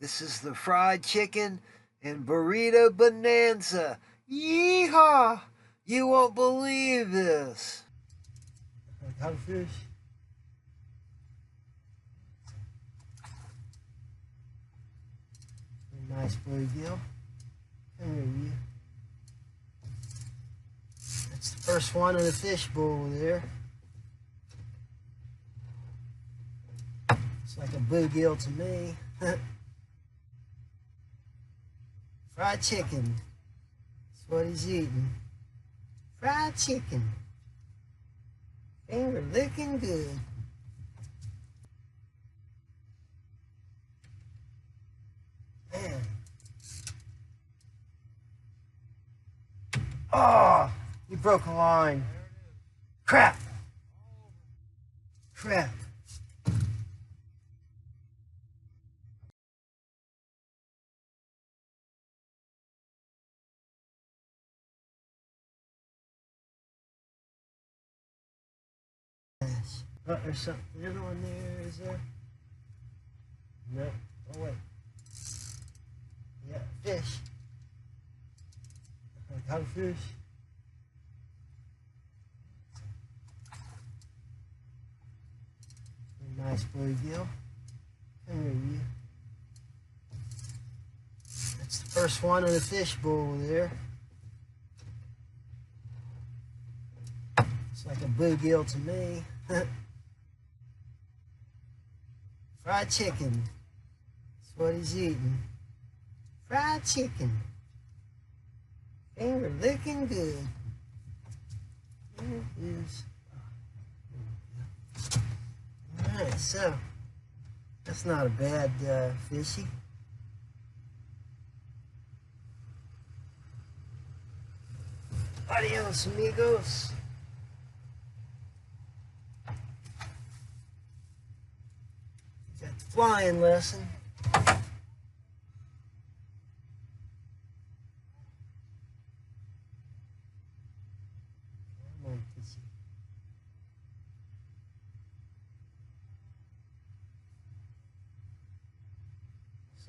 This is the fried chicken and burrito bonanza. Yeehaw! You won't believe this. Catfish. Nice bluegill. Come here, you. That's the first one in the fish bowl there. It's like a bluegill to me. Fried chicken. That's what he's eating. Fried chicken. Finger looking good. Man. Oh, you broke a line. Crap. Crap. Oh, there's something on there, is there? No. Oh, wait. Yeah, fish. Catfish. Nice bluegill. Come here, you. That's the first one in the fish bowl there. It's like a bluegill to me. Fried chicken. That's what he's eating. Fried chicken. Finger looking good. There it is. Alright, so that's not a bad fishy. Adios, amigos. Got the flying lesson.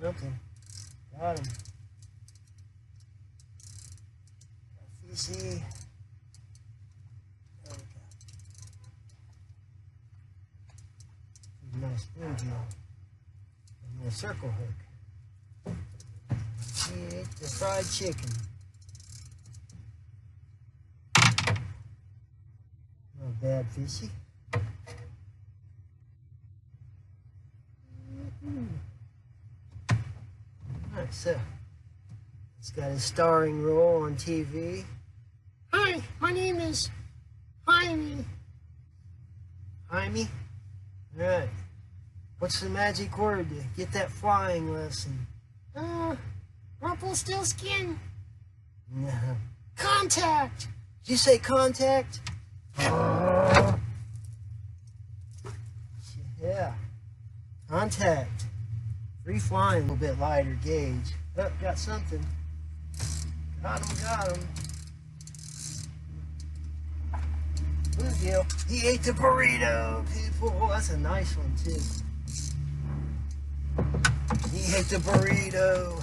Something. Got him. Fishy. There we go. Nice bluegill. And a circle hook. He ate the fried chicken. Not bad fishy. Alright, so he's got his starring role on TV. Hi, my name is Jaime. Jaime? Alright. What's the magic word to get that flying lesson? Rumpelstiltskin? No. Contact! Did you say contact? Yeah. Contact. Free flying, a little bit lighter gauge. Oh, got something. Got him. Bluegill. He ate the burrito, people. Oh, that's a nice one, too. He ate the burrito.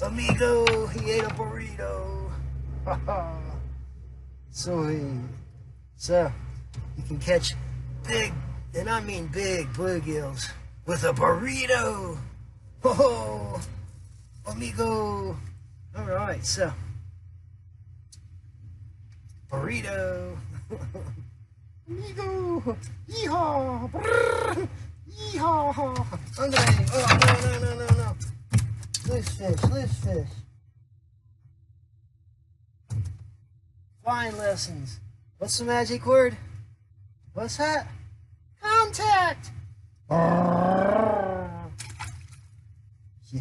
Amigo, he ate a burrito. Sweet. So, you can catch big, and I mean big, bluegills with a burrito. Oh, amigo. All right, so burrito. Amigo. Yeehaw. Brrr. Yeehaw. Okay. Oh, no. Loose fish. Flying lessons. What's the magic word? What's that? Contact.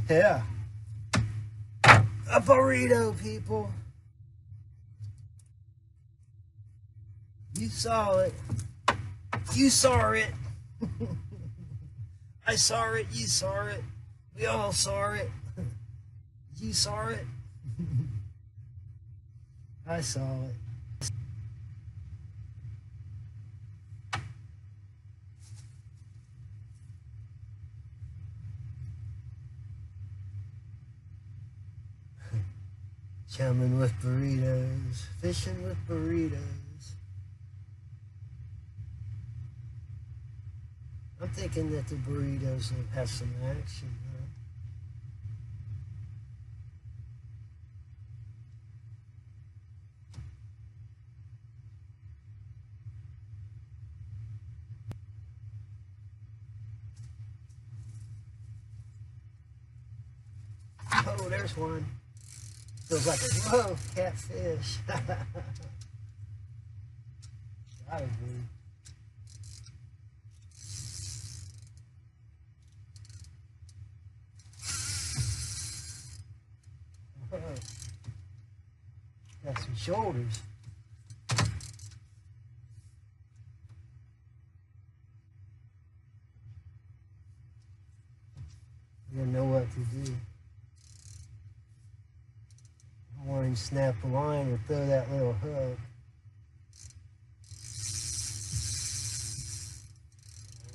Yeah. A burrito, people. You saw it. You saw it. I saw it. You saw it. We all saw it. You saw it. I saw it. Chumming with burritos, fishing with burritos. I'm thinking that the burritos will have some action, huh? Oh, there's one. Feels like a, whoa, catfish. Gotta be. Whoa. Got some shoulders. You don't know what to do. I want him to snap the line or throw that little hook.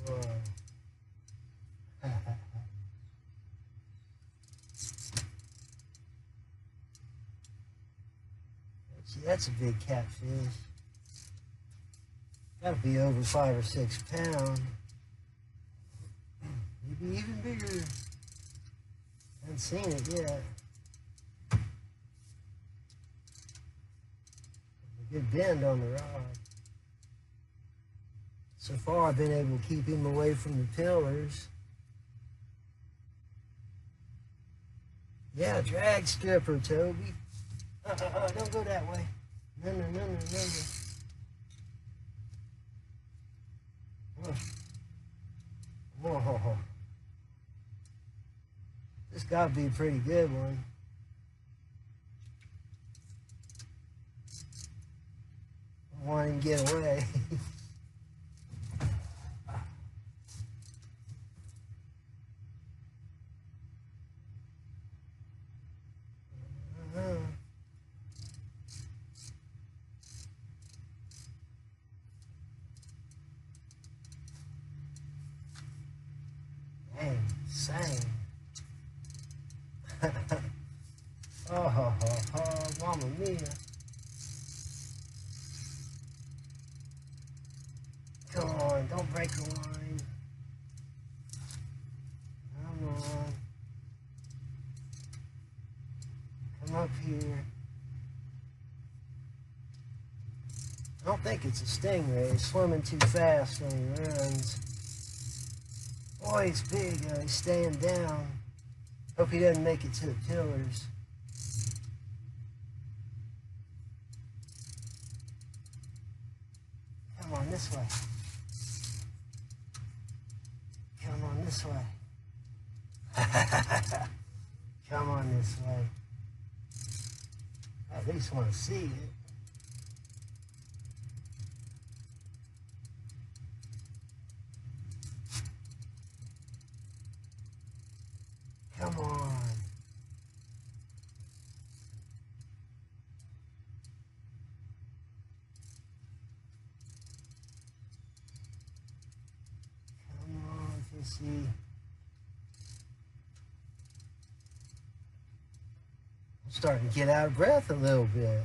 Whoa. That's a big catfish. Gotta be over 5 or 6 pounds. Maybe even bigger. Haven't seen it yet. A good bend on the rod. So far I've been able to keep him away from the pillars. Yeah, drag stripper, Toby. Don't go that way. No. Whoa. This gotta be a pretty good one. I want him to get away. Dang, same. Oh, Mamma Mia. Come on, don't break the line. Come on. Come up here. I don't think it's a stingray. He's swimming too fast when he runs. Boy, he's big. He's staying down. Hope he doesn't make it to the pillars. Come on this way. Come on this way. Come on this way. I at least want to see it. Come on. Come on, Fishy. I'm starting to get out of breath a little bit.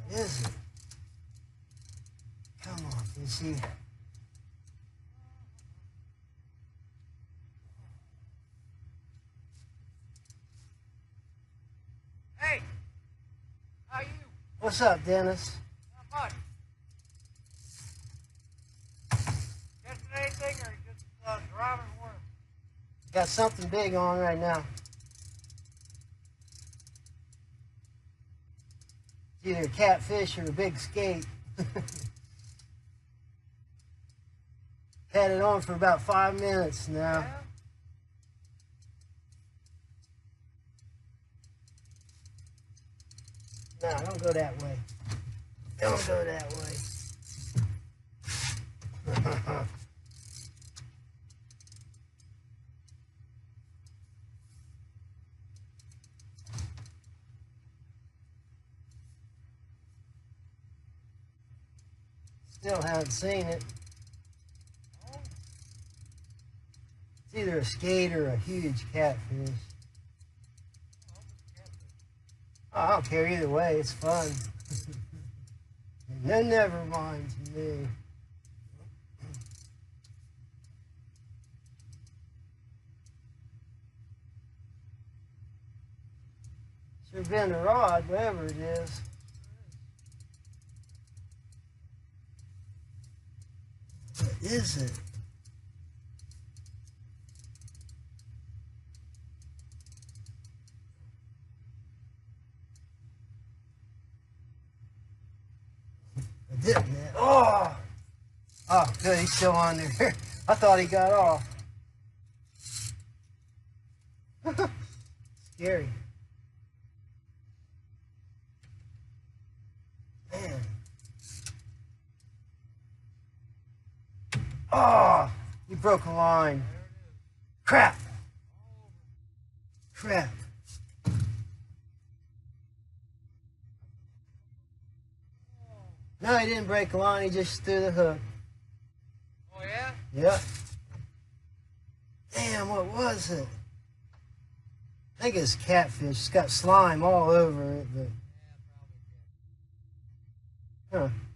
Where is it? Come on, Fishy. Hey, how you? What's up, Dennis? Not much. Catching anything or just driving work? Got something big on right now. It's either a catfish or a big skate. Had it on for about 5 minutes now. Yeah? No, don't go that way. Don't go that way. Still haven't seen it. Either a skate or a huge catfish. Oh, I don't care either way, it's fun. No, never mind to me. Sure been a rod, whatever it is. What is it? I didn't. Oh! Oh, good, he's still on there. I thought he got off. Scary. Man. Oh, you broke a line. Crap. Crap. No, he didn't break a line, he just threw the hook. Oh, yeah? Yep. Damn, what was it? I think it's catfish. It's got slime all over it, but... Yeah, probably. Huh.